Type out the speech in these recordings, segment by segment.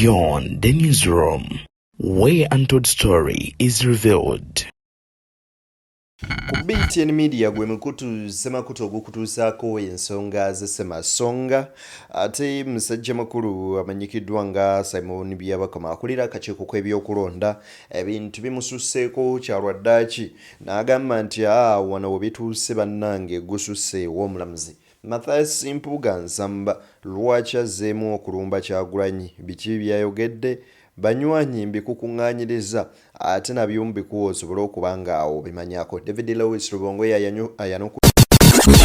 Beyond the newsroom, where untold story is revealed. BTN Media gwe mukutu semakutu ogukutuusaako ensonga z'Ssemasonga ate musajja makulu amanyikiddwa nga Simon Byabakama akulira akakiiko k'ebyokulonda ebintu bimususseeko kyalwaddaaki n'agamba nti wano we bituuse bannange gususse w'omulamuzi Mathias Mpuuga Nsamba lwaki azzeemu okulumba Kyagulanyi biki byayogedde banywanyi mbikukuŋŋaanyiriza ate nabyo mbikuwa osobole okuba nga awo bimanyako. David Lewis Rubongo ayanoku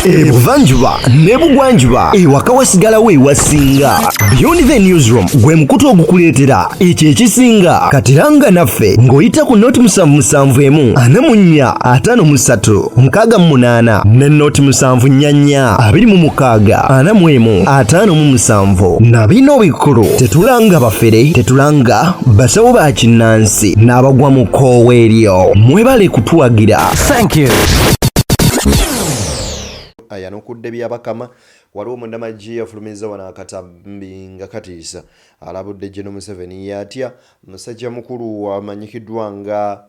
Ebuvanjuba nebugwanjuba ewaka wasigalawo ewasinga. Beyond the newsroom gwe mukutu ogukuleetera ekyo ekisinga katiranga naffe ng'oyita ku noti 771 44 53 ne noti 744 26 45 na bino bikulu tetulanga bafere tetulanga basawo ba kinnansi n'abagwa mu kkoowa eryo mwebale kutuwagira. Thank you. ayanukudde Byabakama waliwo munnamagye yafulumiza wano akatambi nga katiisa alabudde General Museveni yatya musajja mukulu amanyikiddwa nga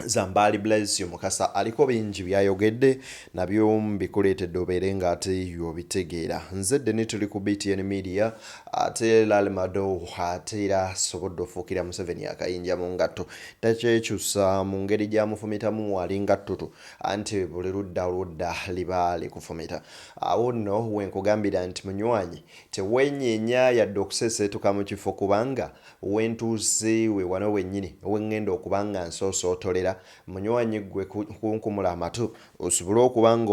Zambali Blessio Mukasa aliko bingi byayogedde nabyo mbikuleetedde obeere nga ate y'obitegeera. Nze Deni tuli ku BTN Media ate Madowo ate era sobodde ofuukira Museveni akayinja mu ngatto takyekyusa mu ngeri gy'amufumitamu ali ngattutu anti buli ludda liba likufumita. Awo nno wenkugambira nti munywanyi tewenyeenya yadde okuseeseetuka mu kifo kubanga wentuuse we wano wennyini wengenda okubanga nsosootolera munywanyi gwe kunkumula amatu osobole okubanga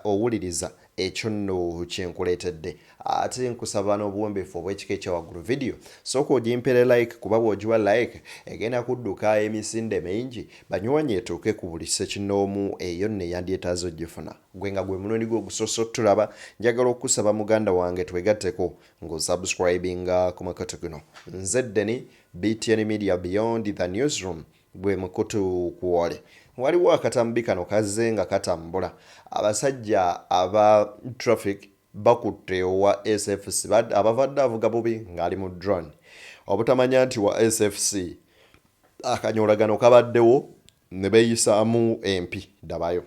owuliriza ekyo nno kyenkuleetedde ate nkusaba n'obuwembeefu obw'ekika ekyawaggulu video sooka ogimpere like kuba bw'ogiwa like egenda kudduka emisinde mingi banywanyi etuuke ku buli ssekinnoomu eyo nno eyandyetaaza ogifuna. Gwe nga gwe mulundi gwe ogusoose otulaba njagala okusaba muganda wange twegatteko ng'osubscribinga ku makoto guno. Nze Deni, BTN Media Beyond the newsroom gwe mukutu kuwole. Waliwo akatambi kano kazze nga katambula abasajja aba traffic bakutte owa SFC abavadde avuga bubi ng'ali mu drone obutamanya nti wa SFC akanyolagano kabaddewo ne beeyisaamu MP dabayo.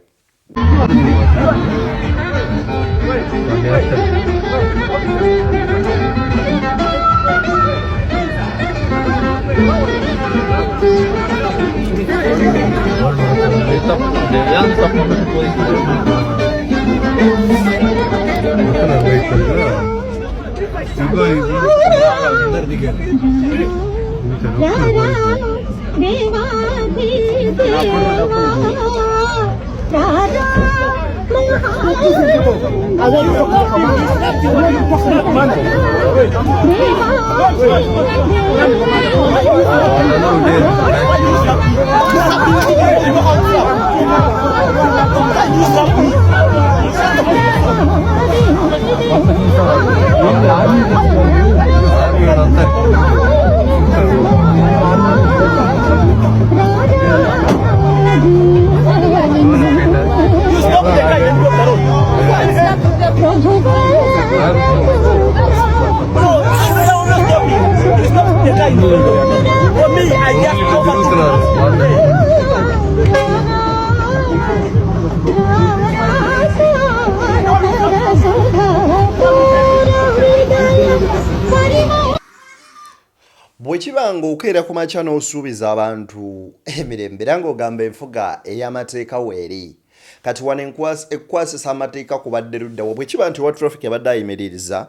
Bwekibanga okeera ku makya n'osuubiza abantu emirembe era ng'ogamba enfuga ey'amateeka weeri kati wano ekwasisa amateeka kubadde luddawo bwekiba nti wa traffic abadde ayimiririza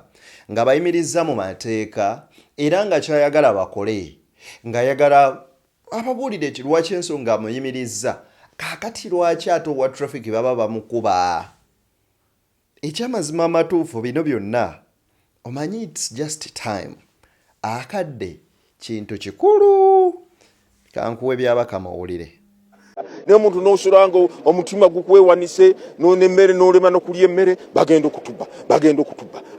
nga bayimiriza mu mateeka era nga kyayagala bakole ng'ayagala ababuulire eki lwaki ensonga amuyimiriza kaakati lwaki ate owa traffic baba bamukuba. Ekyamazima amatuufu bino byonna omanyi it's just time akadde kintu kikulu kankuwe Byabakama owulire. ne muntu n'osulanga omutima gukwewanise n'emmere n'olema n'okulya emmere bagenda okutuba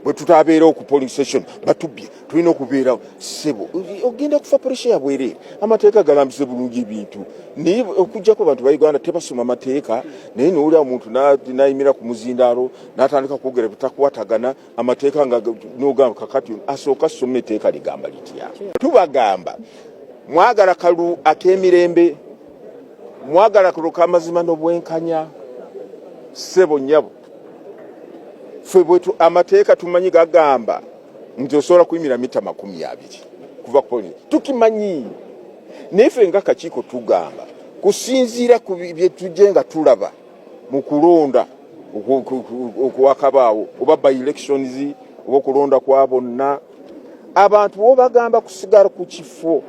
bwe tutabeerawo ku polling station batubbye tulina okubeerawo ssebo ogenda kufa pressure ya bwereere amateeka galambise bulungi ebintu naye okujjako bantu ba Uganda tebasoma amateeka naye n'oli omuntu n'ayimira ku muzindaalo n'atandika kwogera bitakwatagana amateeka nga n'ogamba kakati asooka ssoma etteeka ligamba litya tubagamba mwagala kalu ak'emirembe mwagala kalu k'amazima n'obwenkanya ssebo nnyabo ffe bwetu amateeka tumanyi gagamba nti osobola kuyimira mita 20 kuva ku polisi tukimanyi naye ffe nga kakiiko tugamba kusinziira ku bye tujje nga tulaba mu kulonda okwakabaawo oba by elections oba okulonda kwa bonna abantu bo bagamba kusigala ku kifo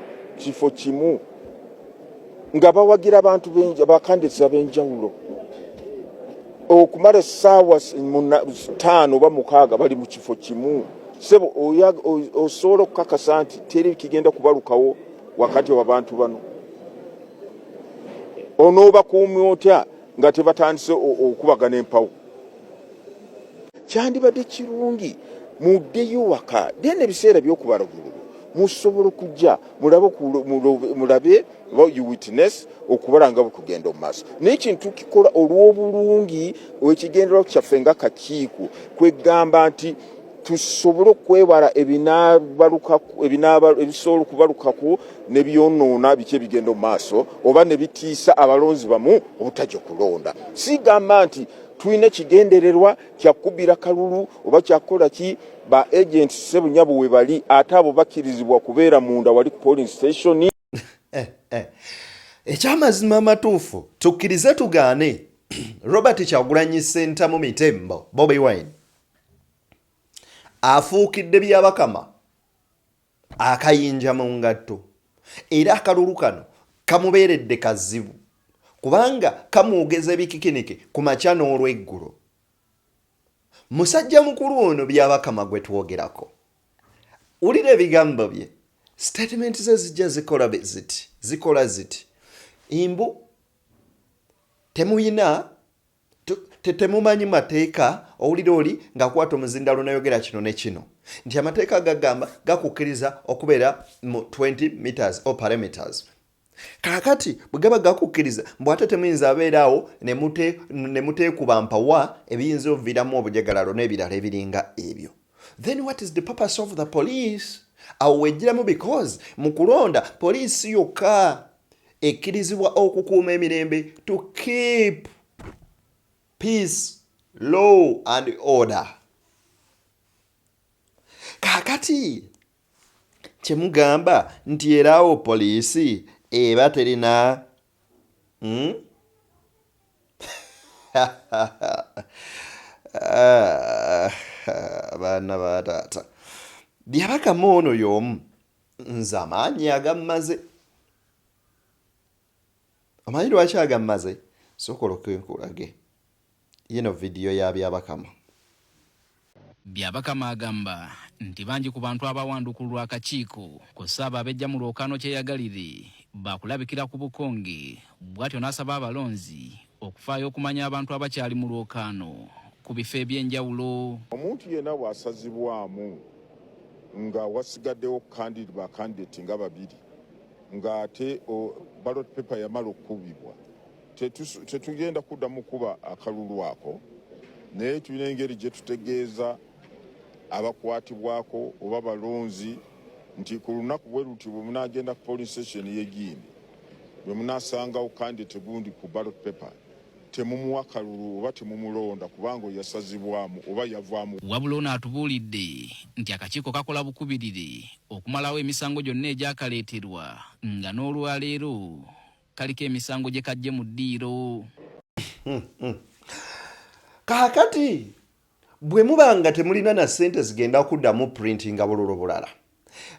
kimu nga bawagira abantu benja bakandisa benjawulo okumala essaawa 5 oba 6 bali mu kifo kimu sebo osobola okukakasa nti teri kigenda kubalukawo wakati w'abantu bano onoobakuumi otya nga tebatandise okubagana empawo kyandibadde kirungi muddeyo waka then ebiseera by'okubalagululu musobola okujja mulabe you witness okubalanga bukugenda mu maaso naye kintu tukikola olw'obulungi ekigendererwa kyaffe nga kakiiko kwegamba nti tusobole okwewala ebisobola okubalukako ne byonoona biki ebigenda mu maaso oba ne bitiisa abalonzi bamu obutajja kulonda sigamba nti tulina kigendererwa kyakubira kalulu oba kyakola ki ba agent sebunyabo we bali ate abo bakkirizibwa kubeera munda wali ku polling station ekyamazima amatuufu tukkirize tugaane Robert Kyagulanyi Ssentamu Mitembo Bobi Wine afuukidde Byabakama akayinja mu ngatto era akalulu kano kamubeeredde kazibu kubanga kamwogeza ebikikinike ku makya n'olweggulo musajja mukulu ono Byabakama gwe twogerako ulira ebigambo bye statement ze zijja zikola ziti imbu temuyina temumanyi mateeka owulira oli ng'akwata omuzindaalo n'ayogera kino ne kino nti amateeka gagamba gakukkiriza okubeera mu 20 meters or parameters kakati bwe gaba gakukkiriza mbw ate temuyinza abeeraawo ne muteekuba mpawa ebiyinza obuviiramu obujagalalo n'ebirala ebiringa ebyo then what is the purpose of the police awo wejjiramu because mu kulonda poliisi yokka ekkirizibwa okukuuma emirembe to keep peace, law and order. Kakati kyemugamba nti eraawo poliisi eba terina baana ba taata Byabakama ono y'omu nze amaanyi agammaze amanyi lwaki agammaze sokola okwenkulage yino video ya Byabakama. Byabakama agamba nti bangi ku bantu abawandukulwa akakiiko kosa ababejja mu lwokaano kyeyagalire bakulabikira ku bukonge bw'atyo n'asaba abalonzi okufaayo okumanya abantu abakyali mu lwokaano ku bifo eby'enjawulo. Omuntu yenna bw'asazibwamu nga wasigaddewo bakandidate nga babiri ng'ate ballot paper yamala okukubibwa tetugenda kuddamu kuba akalulu ako naye tulina engeri gye tutegeeza abakwatibwako oba balonzi nti ku lunaku bwe luti bwe munaagenda ku polling station y'egindi bwe munaasangawo candidate gundi ku ballot paper temumuwa kalulu oba temumulonda kubanga yasazibwamu oba yavaamu. Wabula ono atubuulidde nti akakiiko kakola bukubirire okumalawo emisango gyonna egyakaleeterwa nga n'olwaleero kaliko emisango gye kajje mu ddiiro. Kakati bwe mubanga temulina na ssente zigenda kuddamu printinga bululu bulala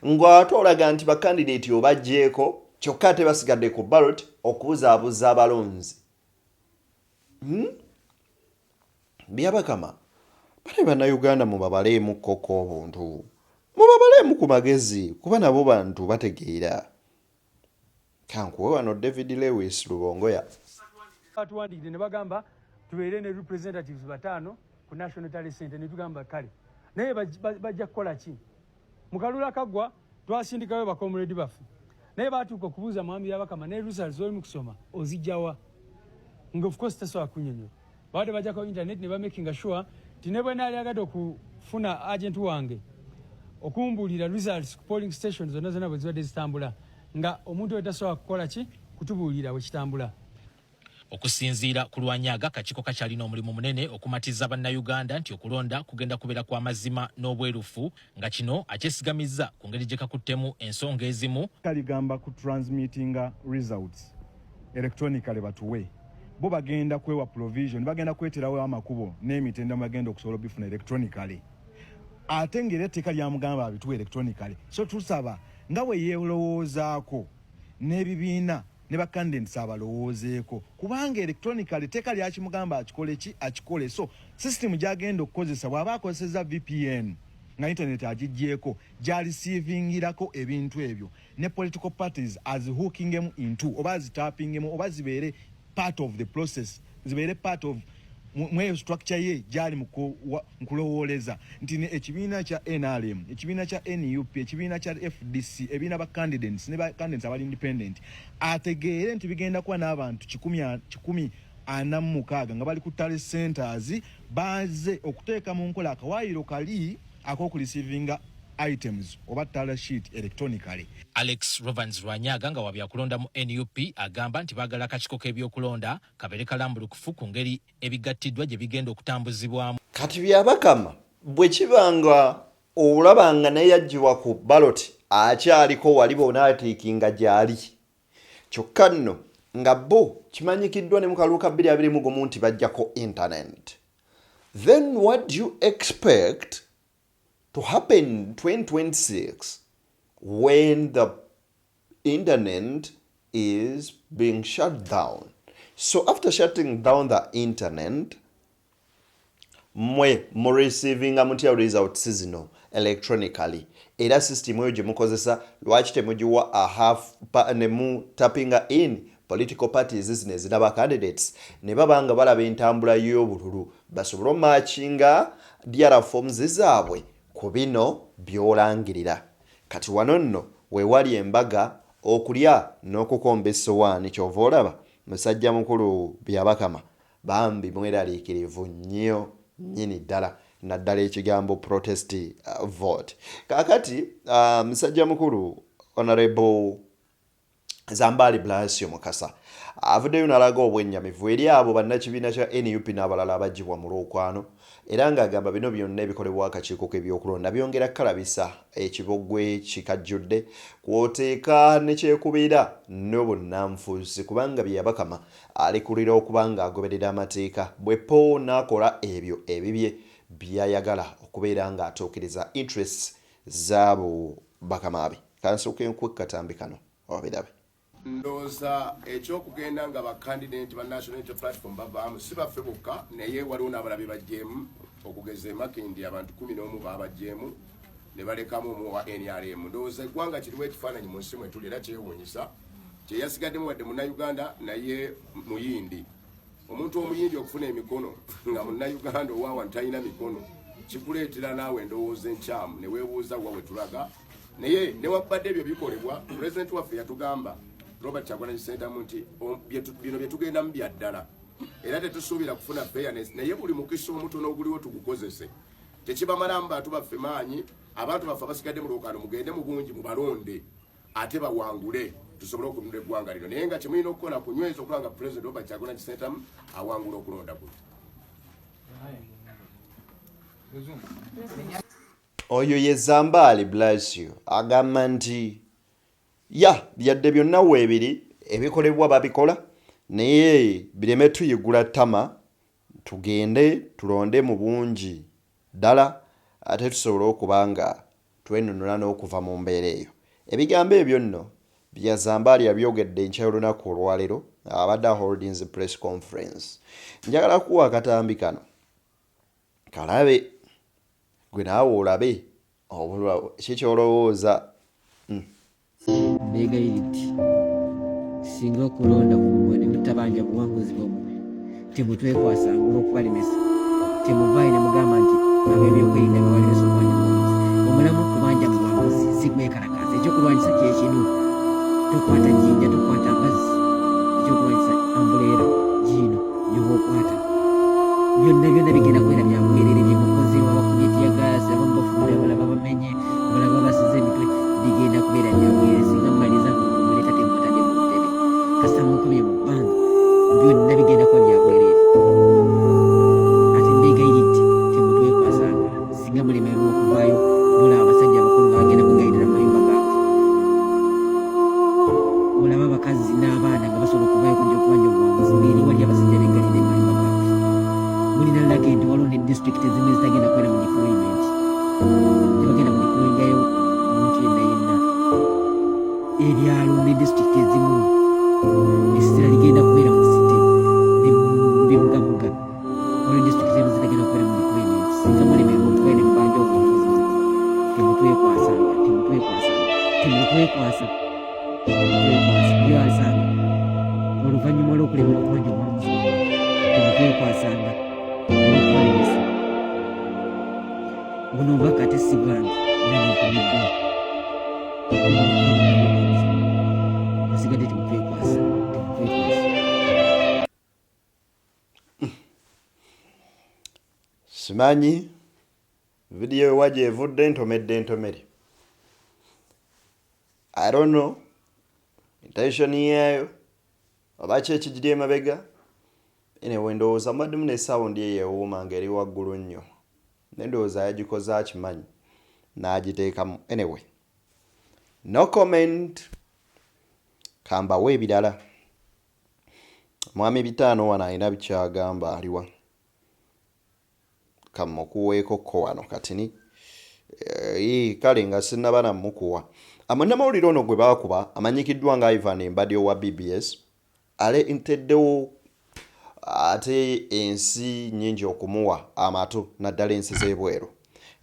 ng'ate olaga nti bakandidate obaggyeko kyokka ate basigadde ku ballot okubuzaabuza abalonzi. Byabakama bale bannayuganda mubabaleemu koko obuntu mubabaleemu ku magezi kuba nabo bantu bategeera. Kankuwe wano David Lewis Lubongoya. Tuwandiikidde ne bagamba tubeere ne representatives 5 ku National Talent Center ne tugamba kale. Naye bajja kukola ki? Mu kalulu akaggwa twasindikayo bakomredi baffe. Naye baatuuka okubuuza mwami Byabakama ne results z'oli mu kusoma ozijjawa? Nga of course tasobola kunnyonnyola. Baadde bajja ku internet ne bamakinga sure nti ne bwe naali agadde okufuna agent wange okumbuulira results ku polling stations zonna bwe zibadde zitambula nga omuntu oyo tasobola kukola ki? Kutubuulira bwe kitambula. Okusinziira ku Lwanyaga, akakiiko kakyalina omulimu munene okumatiza bannayuganda nti okulonda kugenda kubeera kwa mazima n'obwerufu, nga kino akyesigamizza ku ngeri gye kakuttemu ensonga ezimu. Kaligamba ku transmittinga results electronically batuwe. Bo bagenda kwewa provision, bagenda kweterawo amakubo n'emitendera bagenda okusobola bifuna electronically. Ate ng'era etteeka lyamugamba abituwe electronically. So tusaba nga bwe yeelowoozaako n'ebibiina ne bakandidate abalowoozeeko kubanga electronically teka lyakimugamba akikole. So system gyagenda okukozesa bw'aba akozeseza VPN nga internet agijjeeko gyareceivingirako ebintu ebyo ne political parties azihooking into oba azitappingemu oba zibeere part of the process, zibeere part of mweyo structure ye gyali mukulowooleza nti ekibiina kya NRM, ekibiina kya NUP, ekibiina kya FDC, ebiina ba candidates ne ba candidates abali independent ategeere nti bigenda kuba n'abantu 146 nga bali ku talent centers baze okuteeka mu nkola akawaayiro kali ak'okureceiving items oba tala sheet electronically. Alex Rovans Lwanyaga nga wabyakulonda mu NUP agamba nti baagala akakiiko k'ebyokulonda kabeere kalambulukufu ku ngeri ebigattiddwa gye bigenda okutambuzibwamu. Kati Byabakama bwe kibanga olabanga naye yaggyibwa ku Ballot akyaliko wali bonaatiikinga gyali kyokka nno nga bo kimanyikiddwa ne mu kalulu ka 2021 nti bajjako internet. Then what do you expect to happen in 2026 when the internet is being shut down? So after shutting down the internet, mwe receiving a result seasonal electronically. Era system yo gye mukozesa lwaki temugiwa a half nemu tapping in political parties z'aba candidates ne babanga balaba entambula y'obululu basobole omatchinga DRA forms zaabwe ku bino byolangirira. Kati wano nno wewali embaga okulya n'okukomba essowaani kyova olaba musajja mukulu Byabakama bambi mweraliikirivu nnyo nnyini ddala naddala ekigambo protest vote. Kakati musajja mukulu Honorable Zambali Blasio Mukasa avuddeyo n'alaga obwennyamivu eri abo bannakibiina kya NUP n'abalala abaggyibwa mu Lwokwano era ng'agamba bino byonna ebikolebwa akakiiko k'ebyokulonda byongera kalabisa ekibogwe kikajjudde kwoteeka ne kyekubira n'obunnanfuusi kubanga Byabakama alikulira okuba ng'agoberera amateeka bwepo n'akola ebyo ebibye byayagala okubeera ng'atuukiriza interests z'abo bakama be. Kansooke nkwekkatambi kano obirabe. Ndoza ekyokugenda nga bakandidate ba National Unity Platform bavaamu si baffe bokka naye waliwo n'abalabe bajjeemu okugeza emakindi abantu 11 babajjeemu ne balekamu omu wa NRM. Ndowooza eggwanga kiriwo ekifaananyi mu nsi mwe tuli era kyewuunyisa kyeyasigaddemu wadde munnayuganda naye muyindi. Omuntu omuyindi okufuna emikono nga munnayuganda owaawa talina mikono kikuleetera naawe endowooza enkyamu ne weebuuza wa we tulaga naye newakubadde ebyo bikolebwa President waffe yatugamba Robert Chagwana Kisentamu nti bino byetugenda mu bya ddala era tetusuubira kufuna fairness naye buli mukiso omutono oguliwo tugukozese tekibamalamu bantu baffe maanyi abantu baffe abasigadde mu Lwokaano mugende mu bungi mubalonde ate bawangule tusobole okununula eggwanga lino naye nga kimulina okukola kunyweza okulanga President Robert Chagwana Kisentamu awangula okulonda kuno. Oyo ye Zambali Blasio agamba nti byadde byonna weebiri ebikolebwa babikola naye bireme tuyigula ttama tugende tulonde mu bungi ddala ate tusobole okuba nga twenunula n'okuva mu mbeera eyo. Ebigambo ebyo nno bya Zambali yabyogedde enkya y'olunaku olwaleero abadde holdings press conference. Njagala kuwa akatambi kano kalabe gwe naawe olabe kikyolowooza. Mbega iti singa okulonda kuggwe ne mutabanja buwanguzi bw'omuntu temutwekwasanga olw'okubalemesa temuvayo ne mugamba nti ab'ebyokwerinda babalemesa okulwanya obwabuzi omulamu kubanja mu bwabuzi si gwekalakasa ekyokulwanyisa kyekinu tokwata jjinja tokwata amazzi ekyokulwanyisa ambuleera giino gyoba okwata byonna bigenda kwera byabwerere byemukoze wabakubye tiyagaasi abamu bafumule abalaba bamenye abalaba basize emitwe bigenda kubeera byabwerere singa mumaliza muleta temutadde mu ntebe kasa mukubye mu bbanga byonna bigenda kuba byabwerere ate mbegayiridde temutwekwasanga singa mulemerwa okuvaayo mulaba abasajja abakulu bagenda kugayirira mu mayumba gaabwe olaba abakazi n'abaana nga basobola okuvaayo kujja okubanja obuwanguzi ngeri wali abasajja beggalira emayumba gaabwe mulina lage nti waliwo ne disitulikiti ezimu ezitagenda kwera mu deployment tebagenda mu deployingayo omuntu yenna ebyalo ne disitulikiti ezimu essira ligenda kubeera mu site bibugabuga waliwo disitulikiti ezimu zitagenda kubeera mu deployment singa mulemerwa okuvayo ne mubanja obuwanguzi temutwekwasanga byalisanga oluvannyuma olw'okulemera okubanja obuwanguzi temutwekwasanga olw'okubalemesa buno mbakate si bwange nanentumiddwa basigadde temutwekwasa. Simanyi video waje evudde ntomere. I don't know intention yayo oba kyekigiri emabega anyway ndowooza maddimu ne sound ye yeewuuma ngeri waggulu nnyo nendowooza yagikoze akimanyi n'agiteekamu anyway no comment kambawo ebirala mwami bitaano wano alina bikyagamba aliwa kamukuweeko ko wano katini kale nga sinnaba namukuwa amannamawulire ono gwe baakuba amanyikiddwa nga Ivan Embadi owa BBS nteddewo ate ensi nnyingi okumuwa amatu naddala ensi z'ebweru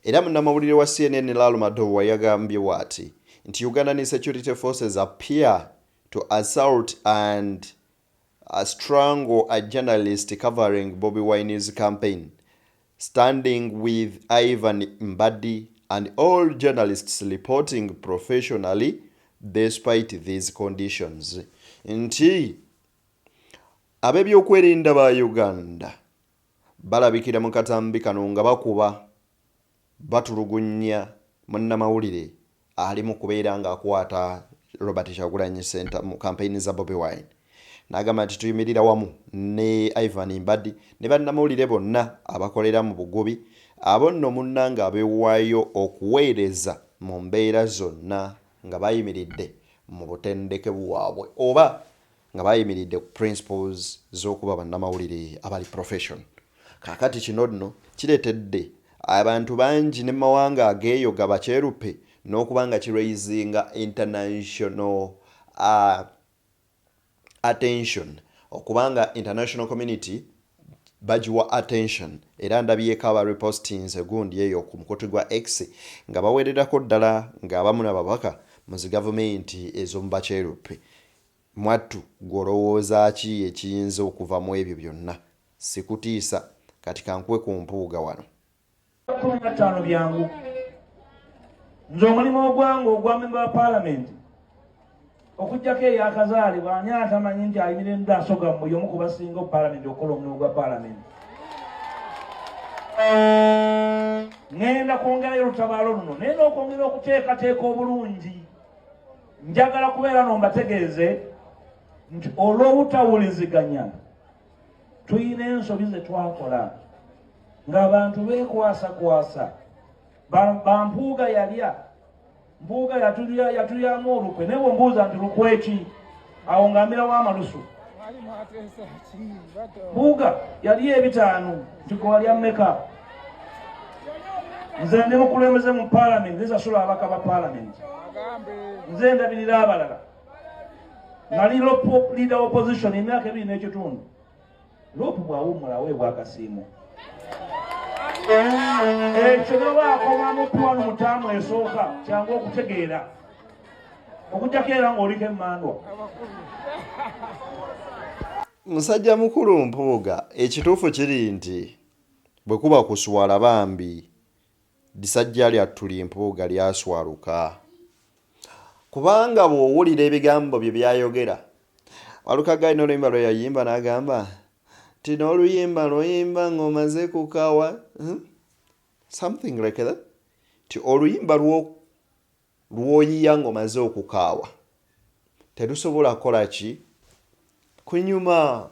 era munnamawulire wa CNN Lalo Madowo yagambye bw'ati nti Ugandan security forces appear to assault and strangle a journalist covering Bobi Wine's campaign, standing with Ivan Embadi and all journalists reporting professionally despite these conditions. Nti ab'ebyokwerinda ba Uganda balabikira mu katambi kano nga bakuba batulugunya munnamawulire ali mu kubeera ng'akwata Robert Kyagulanyi Center mu kampeyini za Bobi Wine. N'agamba nti tuyimirira wamu ne Ivan Embadi ne bannamawulire bonna abakolera mu bugubi abo nno munnanga abeewaayo okuweereza mu mbeera zonna nga bayimiridde mu butendeke bwabwe oba nga bayimiridde ku principles z'okuba bannamawulire abali profession. Kaakati kino nno kireetedde abantu bangi ne mawanga ageeyo ga bakyeruppe n'okuba nga kiraisinga international attention okubanga international community bajiwa attention era ndabyeko aba repostings egundi eyo ku mukutu gwa X nga baweererako ddala ng'abamu n'ababaka mu zi gavumenti ez'omu bakyeruppe. Mwattu gw'olowooza ki ekiyinza okuva mu ebyo byonna? Sikutiisa kati kankuwe ku mpuuga wano. 15 byangu nze omulimu ogwange ogwa memba wa paalamenti okujjako eyakazaalibwa ani atamanyi nti ayimira endaaso gammwe y'omu ku basinga paalamenti okukola omulimu gwa paalamenti. Ngenda kwongerayo olutabaalo luno naye n'okwongera okuteekateeka obulungi. Njagala kubeera nombategeeze nti olw'obutawuliziganya tuyina ensobi ze twakola ng'abantu beekwasa bampuuga yalya mpuuga yatulyamu olukwe naye bwombuuza nti lukwe ki awo ng'amirawo amalusu. Mpuuga yalya ebitaano nti gwalya mmeka? Nze ndi mukulembeze mu paalamenti nsasula abaka ba paalamenti nze ndabirira abalala nali leader opposition emyaka 2 n'ekitundu lopu bwawumula aweebwa akasiimo ekyo bwebakoma mutuwano mutaamu esooka kyangu okutegeera okujjako era ng'oliko emmandwa. musajja mukulu Mpuuga, ekituufu kiri nti bwe kuba kuswala bambi disajja lyatuli Mpuuga lyaswaluka. Kubanga bw'owulira ebigambo bye byayogera, walukaga alina oluyimba lwe yayimba n'agamba ti n'oluyimba lwoyimba ng'omaze kukawa, something like that, ti oluyimba lw'oyiya ng'omaze okukaawa terusobola kukola ki kunyuma.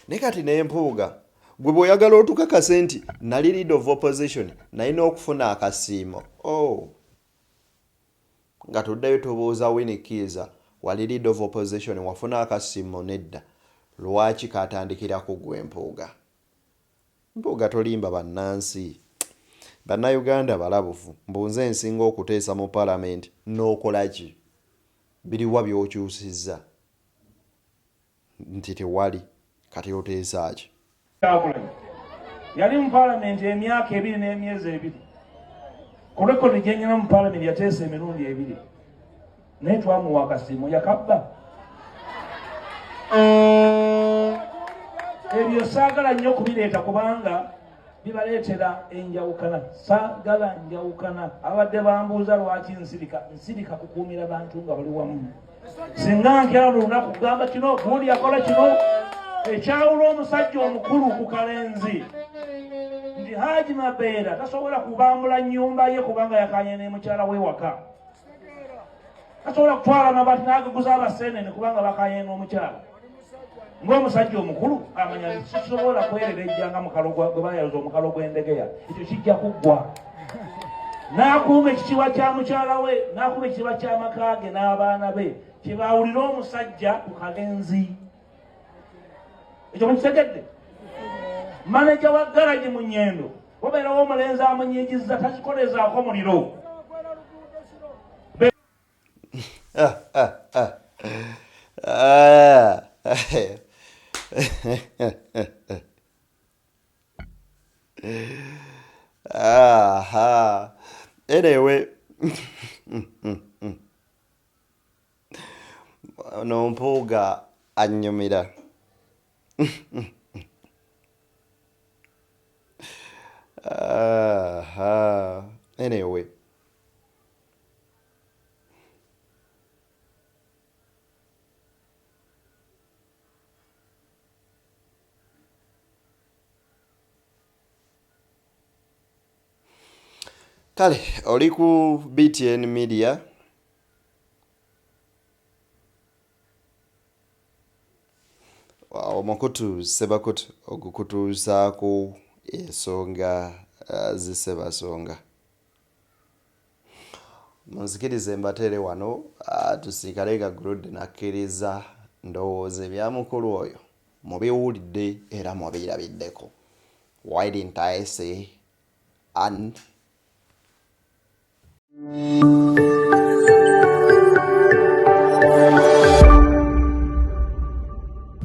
Ne kati ne Mpuuga gwe bw'oyagala otukakase nti nali leader of opposition nalina okufuna akasiimo, nga tuddayo tubuuza Winikiza wali leader of opposition wafuna akasiimo nedda, lwaki katandikira ku gwe Mpuuga? Mpuuga tolimba bannansi, bannayuganda balabufu, mbunze ensinga okuteesa mu parliament n'okola ki? Biriwa by'okyusizza nti tewali, kati oteesa ki? Yali mu parliament emyaka 2 n'emyezi 2. Ku rekodi gye nyina mu parliament yateesa emirundi 2. Naye twamuwa akasiimo yakabba. Ebyo saagala nnyo kubireeta kubanga bibaleetera enjawukana. Saagala njawukana. Abadde bambuuza lwaki nsirika kukuumira bantu nga bali wamu. Singa nkera lunaku kugamba kino gundi yakola kino, ekyawula omusajja omukulu ku Kalenzi nti Haji Mabeera tasobola kubambula nnyumba ye kubanga yakanye ne mukyala we waka. Tasobola kutwala amabati n'agaguza abaseenene kubanga bakanye n'omukyala. Ng'omusajja omukulu amanya nti sisobola kwererejja nga mukalo gwe bayayoza omukalo gw'endegeya. Ekyo kijja kuggwa. N'akuuma ekitiibwa kya mukyala we, n'akuuma ekitiibwa ky'amaka ge n'abaana be, kye baawulira omusajja ku Kalenzi. Ekyo mukitegedde? Maneja wa garagi mu Nnyendo wabeerawo omulenzi amunyigizza takikolezaako muliro. Anyway, no Mpuuga annyumira. Anyway, kale oli ku BTN Media. Omukutu Sebakutu ogukutuusaako ensonga zisebasonga. Munzikirize mbatere wano tusiikale nga Guludde nakkiriza ndowooza ebya mukulu oyo mubiwulidde era mubirabiddeko. Why didn't I say and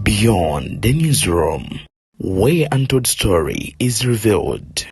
Beyond the newsroom, where untold story is revealed.